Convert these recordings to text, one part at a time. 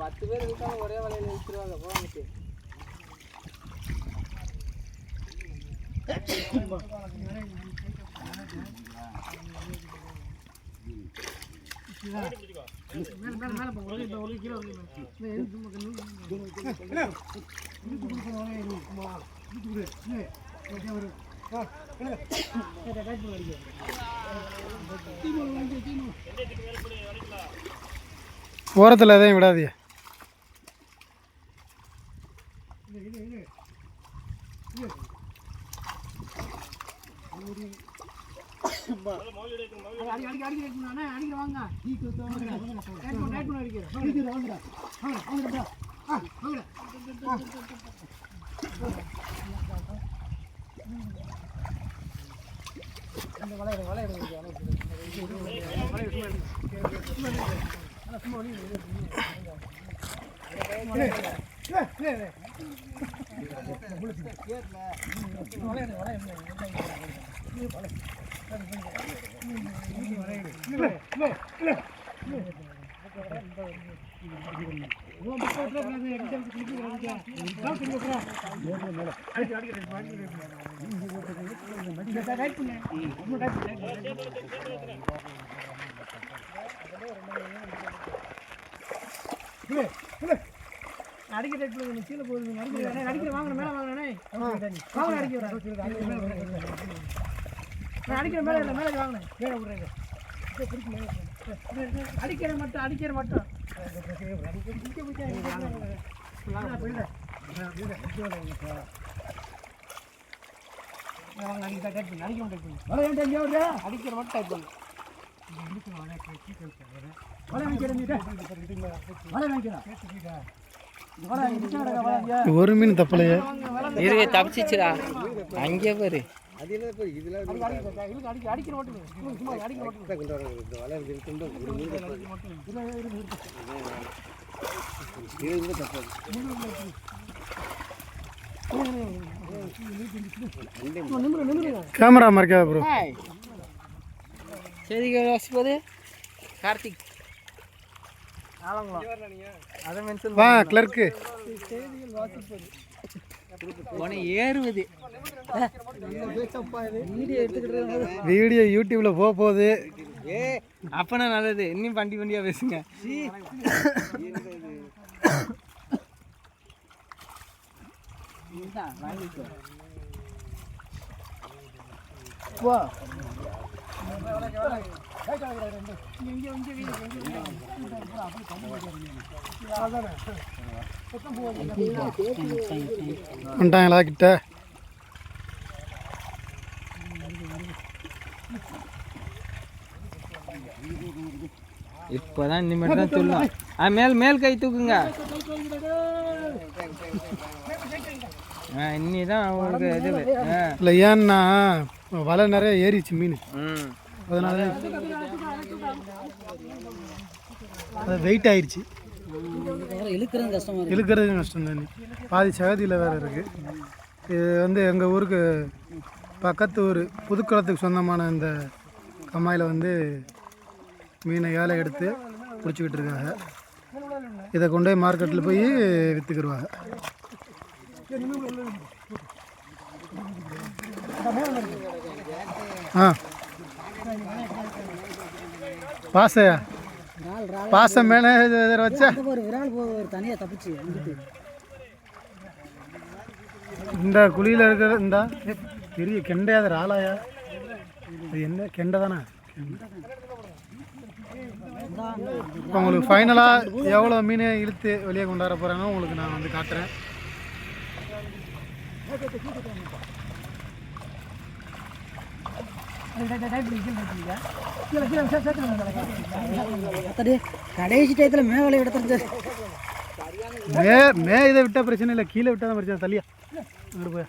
10 பேர் இருக்காங்க ஒரே வலையில இழுத்துருவாங்க போவாங்க. ஓரத்தில் எதையும் விடாதீங்க. அடிக்கிற கீழே போகுது. அடிக்கிற வாங்க மேலே வாங்கினே அடிக்கிற மேலே இல்லை மேலே வாங்கினேன் மேலே விடுறேங்க. அடிக்கிற மட்டும் அடிக்கிற மட்டும் அடிக்கிற மட்டும் டைப் பண்ணு. ஒரு மீன் தப்பலையே இரு தப்பிச்சிச்சுடா அங்கே பாரு. அடிக்கிற மட்டும் கேமரா மறைக்காத ப்ரோ. செய்திகள் வாசிப்பது கார்த்திக். வா கிளர்க்கு. ஏறுவது வீடியோ யூடியூப்ல போகுது. அப்பனா நல்லது. இன்னும் வண்டியா பேசுங்க. வந்துட்டாங்களா கிட்ட? இப்போதான் இனிமேல் தான் சொல்லலாம். மேல் கை தூக்குங்க. இன்னிதான் அவங்களுக்கு இது இல்லை. ஏன்னா வலை நிறைய ஏறிச்சு மீன். அதனால அது வெயிட் ஆயிடுச்சு. இழுக்கிறது கஷ்டம் தான். பாதி சகதியில் வேறு இருக்குது. இது வந்து எங்கள் ஊருக்கு பக்கத்து ஊர் புதுக்குளத்துக்கு சொந்தமான இந்த கம்மாயில் வந்து மீனை ஏலை எடுத்து பிடிச்சிக்கிட்டு இருக்காங்க. இதை கொண்டு போய் மார்க்கெட்டில் போய் விற்றுக்கிடுவாங்க. பாசையா பாசம் மேலே வச்சா இந்த குழியில் இருக்கிற இந்த பெரிய கெண்டையாத ஆளாயா? அது என்ன கெண்டை தானே? இப்போ உங்களுக்கு ஃபைனலாக எவ்வளோ மீன் இழுத்து வெளியே கொண்டாட போகிறாங்க உங்களுக்கு நான் வந்து காட்டுறேன். கடைசி டயத்தில் மேலே எடுத்துருச்சு. இதை விட்டால் பிரச்சனை இல்லை. கீழே விட்டால் தான் பிரச்சனை. தள்ளியா அங்கே போய்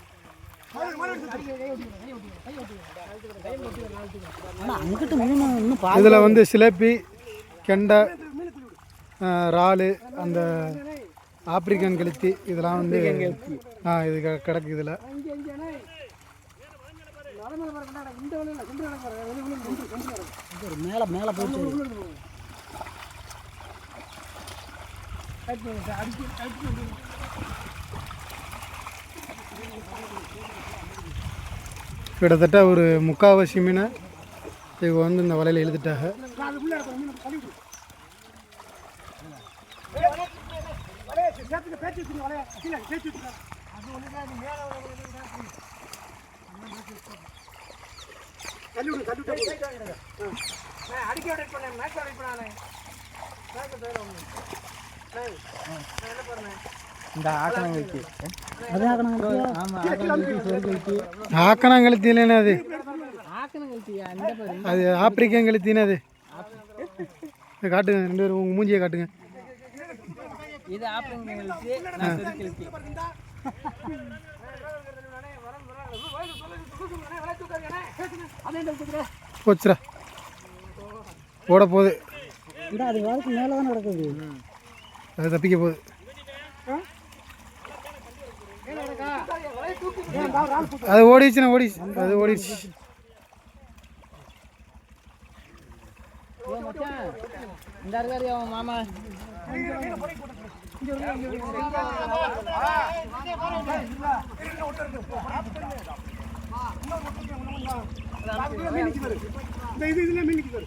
இதில் வந்து சிலேபி, கெண்டை, இறால், அந்த ஆப்பிரிக்கன் கெளுத்தி இதெல்லாம் வந்து இது கிடக்கு. இதில் மேலே மேலே போயிட்டு டைட் பண்ணுங்க சார் அடிச்சு டைட் பண்ணி கிட்டத்தட்ட ஒரு முக்கால்வாசி மீனை இவங்க வந்து இந்த வலையில் இழுத்துட்டாங்க. அதுக்குள்ளே மீன் கழுவி சேர்த்துக்க பேச்சு வச்சுருங்க வலைய கீழே பேச்சு வச்சுருங்க அது ஒன்று தான் மேலே தள்ளி விடு அடிக்க அடைட் பண்ணேன் மேட்ச் அடைட் பண்ணானே என்ன பாருங்க இந்த ஆக்கணங்களுக்கு அது ஆக்கணாங்கழுத்தினே அது ஆக்கணங்கழுத்தியா இந்த பாரு அது ஆப்பிரிக்கன் கழுத்தினே அது காட்டுங்க 2 பேரும் உங்கள் மூஞ்சியை காட்டுங்க. இது ஆக்கணங்கழுத்தி நான் சொருக்கழுத்தி போச்சுரா ஓட போகுது. அது வாழ்க்கை மேலே தான் நடக்குது. அது தப்பிக்க போகுது. அது ஓடிச்சுண்ணா ஓடிச்சு அது ஓடிச்சு. இந்த இருக்காரு அவன் மாமா இதுல மீன் நிக்குது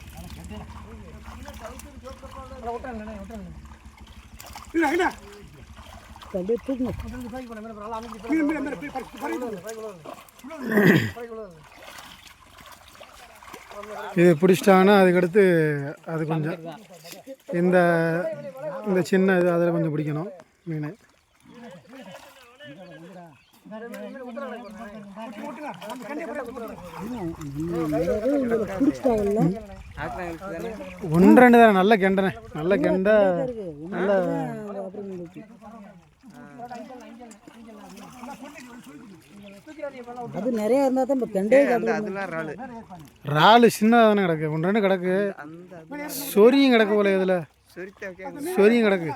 இது பிடிச்சிட்டாங்கன்னா அதுக்கடுத்து அது கொஞ்சம் இந்த இந்த சின்ன இது அதில் கொஞ்சம் பிடிக்கணும் மீன். ஒன்று 2 தானே நல்ல கெண்டனே நல்ல கெண்டை நல்ல அது நிறைய இருந்தால் தான் இப்போ கெண்டே இறால் சின்னதாக தானே கிடக்கு 1 2 கிடக்கு. சொரியும் கிடக்கு போல இதில் சொரியும் கிடக்கு.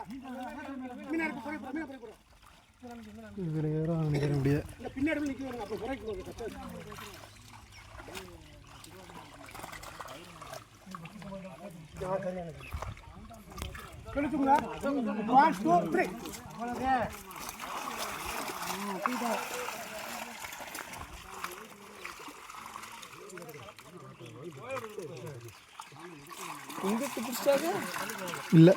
இதில் ஏறும் நினைக்கிற முடியாது. இல்லை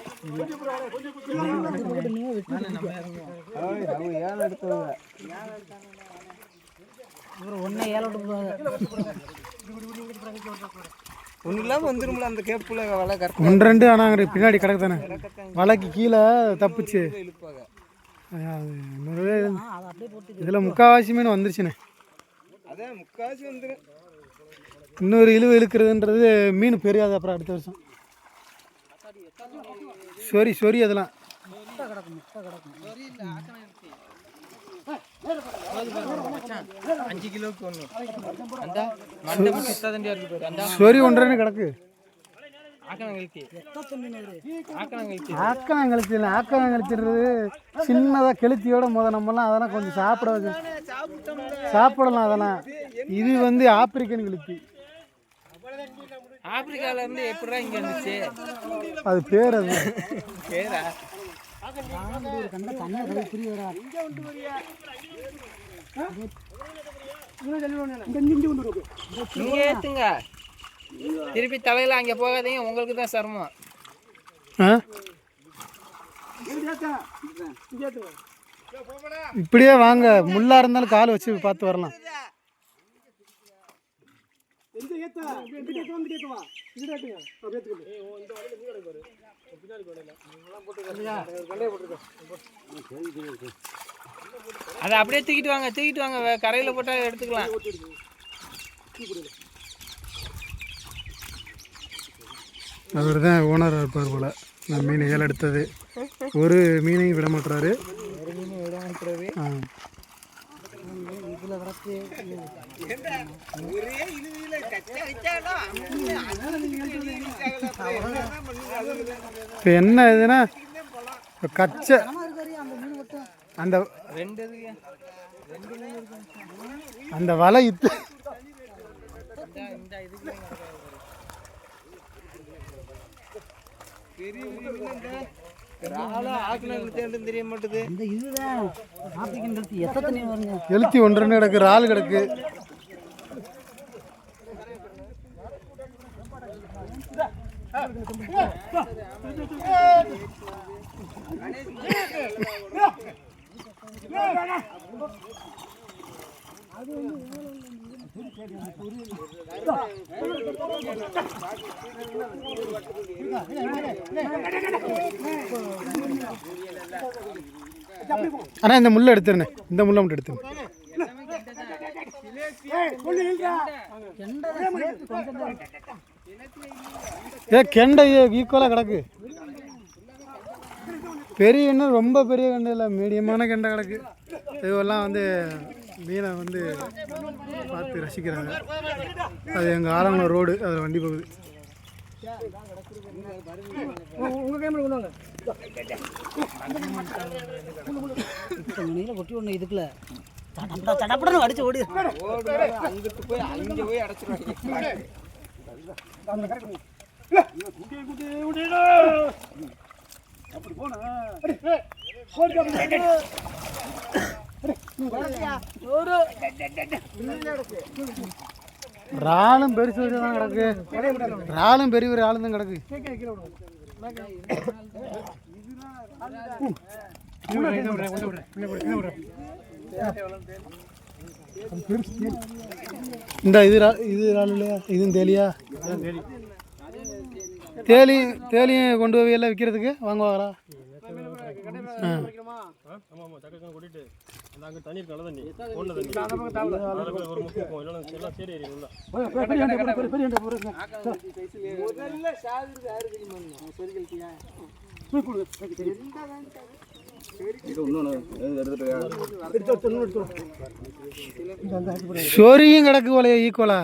ஒன்றே 7 ஒன்றும் இல்லாமல் வந்துரும்ல அந்த கேப்புல வலை கரெக்டாக 1 2 ஆனால் பின்னாடி கிடக்கு தானே வலைக்கு கீழே தப்புச்சு. இதில் முக்கால்வாசி மீன் வந்துருச்சுண்ணே. அதான் முக்காசி வந்துடும். இன்னொரு இழுவு இழுக்கிறதுன்றது மீன் பெரியாது. அப்புறம் அடுத்த வருஷம் சொரி அதெல்லாம் 5 கிலோக்கு ஒன்று அந்த மண்டை சுத்தாதண்டியா இருக்கு பாரு. அந்த சொரி 1 2 கிடக்கு. ஆக்கணங்கழுத்தின்றது சின்னதாக கெளுத்தியோட நம்மலாம் அதெல்லாம் கொஞ்சம் சாப்பிடலாம் அதெல்லாம். இது வந்து ஆப்பிரிக்கன் கெளுத்தி. ஆப்பிரிக்கால இருந்து எப்படா இங்க வந்துச்சு? அது பேர் அது பேரா நீங்க ஏத்துங்க. திருப்பி தலையில அங்க போகாதீங்க, உங்களுக்கு தான் சிரமம். இப்படியே வாங்க, முள்ளா இருந்தாலும் கால் வச்சு பார்த்து வரலாம். அதை அப்படியே தூக்கிட்டு வாங்க, கரையில் போட்டால் எடுத்துக்கலாம். அவர் தான் ஓனராக இருப்பார் போல். நான் மீன் ஏழை எடுத்தது ஒரு மீனையும் விட மாட்டுறாரு. இப்போ என்ன இதுன்னா கச்சை அந்த வலை இத்து தெரிய மாட்டுது. இந்த இதுதான் ஆப்பிரிக்கன் கழுத்து எத்தனை வருங்க. எழுத்தி ஒன்று கிடக்கு, இறால் கிடக்கு. அண்ணா இந்த முள்ளை எடுத்துருண்ணே, இந்த முள்ளை மட்டும் எடுத்துருங்க. கெண்டை ஈக்குவலாக கிடக்கு. பெரிய இன்னும் ரொம்ப பெரிய கெண்டை இல்லை, மீடியமான கெண்டை கிடக்கு. இதெல்லாம் வந்து மீனை வந்து பார்த்து ரசிக்கிறாங்க. அது எங்கள் ஆலங்குளம் ரோடு, அதில் வண்டி போகுது. உங்கள் கேமரா கொண்டு வாங்க. கொட்டி ஒன்று இதுக்குள்ள தடப்படணும் அடிச்சு ஓடி அங்கிட்டு போய் அங்கே போய் அடைச்சிருவாங்க. இறாலும் பெருசு தான் கிடக்கு. இறாலும் பெரிய ஒரு ஆளும் தான் கிடக்கு. இந்த இது இறால் இல்லையா, இதுவும் தேலியா? தேலியும் கொண்டு போய் எல்லாம் விற்கிறதுக்கு வாங்குவாங்களா? சொரியும் கிடக்கு போல ஈக்குவலா.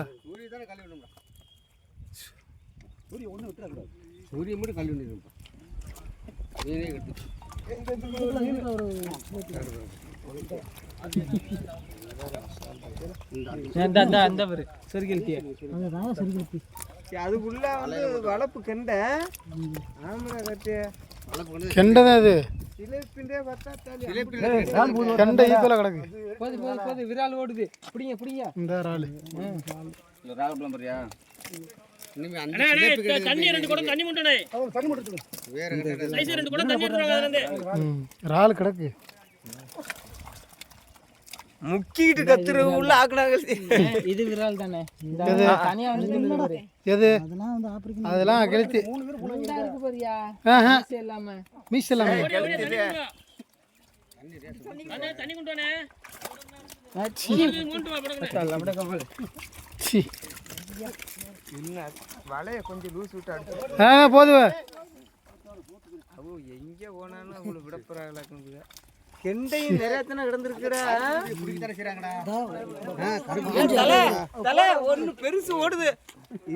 அதுக்குள்ள வந்து வளர்ப்பு கெண்டை. கெண்டதான் அது. கெண்டை ஈக்குவலா கிடக்கு. விரால் ஓடுது. பிடிங்க இந்த இறால் இறால் கிடக்கு. முக்கிட்டு கத்துற உள்ள ஆக்குனாங்க. இது விரால் தானே. எது அதெல்லாம் கெளுத்தி மீஸ் எல்லாமே. வலைய கொஞ்சம் லூஸ் விட்டு அடிச்சு போதுவ. எங்க போனாலும் உங்களுக்கு விடப்புறாங்க. கெண்டையும் நிறைய தானே கிடந்திருக்குறா. ஒண்ணு பெருசு ஓடுது.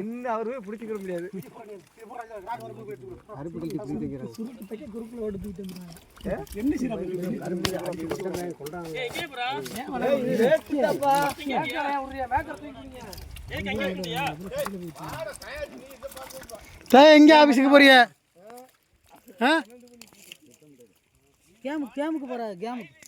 இன்னும் அவரு பிடிச்சிக்கிற முடியாது. எங்க ஆபீஸுக்கு போறிய? கேமுக்கு போற கேமுக்கு